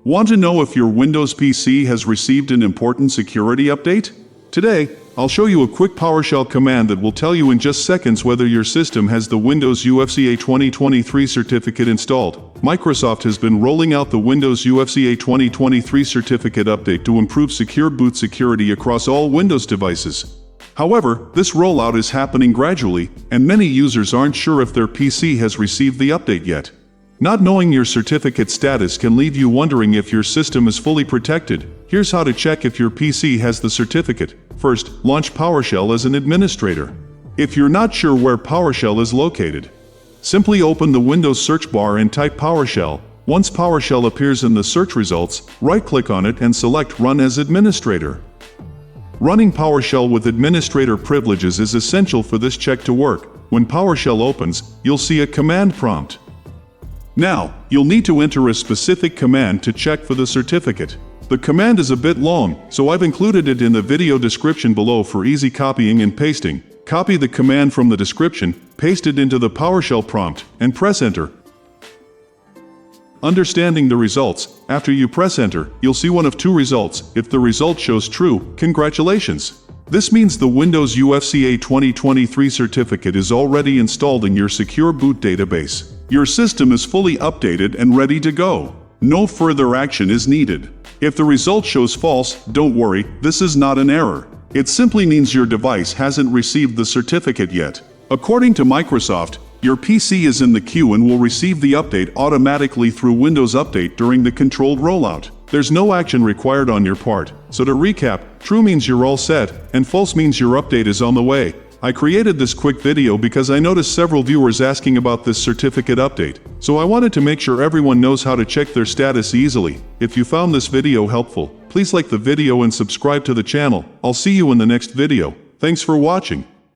Want to know if your Windows PC has received an important security update? Today, I'll show you a quick PowerShell command that will tell you in just seconds whether your system has the Windows UFCA 2023 certificate installed. Microsoft has been rolling out the Windows UFCA 2023 certificate update to improve secure boot security across all Windows devices. However, this rollout is happening gradually, and many users aren't sure if their PC has received the update yet. Not knowing your certificate status can leave you wondering if your system is fully protected. Here's how to check if your PC has the certificate. First, launch PowerShell as an administrator. If you're not sure where PowerShell is located, simply open the Windows search bar and type PowerShell. Once PowerShell appears in the search results, right-click on it and select Run as Administrator. Running PowerShell with administrator privileges is essential for this check to work. When PowerShell opens, you'll see a command prompt. Now, you'll need to enter a specific command to check for the certificate. The command is a bit long, so I've included it in the video description below for easy copying and pasting. Copy the command from the description, paste it into the PowerShell prompt, and press Enter. Understanding the results, after you press Enter, you'll see one of two results. If the result shows true, congratulations! This means the Windows UFCA 2023 certificate is already installed in your secure boot database. Your system is fully updated and ready to go. No further action is needed. If the result shows false, don't worry, this is not an error. It simply means your device hasn't received the certificate yet. According to Microsoft, your PC is in the queue and will receive the update automatically through Windows Update during the controlled rollout. There's no action required on your part. So to recap, true means you're all set, and false means your update is on the way. I created this quick video because I noticed several viewers asking about this certificate update, so I wanted to make sure everyone knows how to check their status easily. If you found this video helpful, please like the video and subscribe to the channel. I'll see you in the next video. Thanks for watching.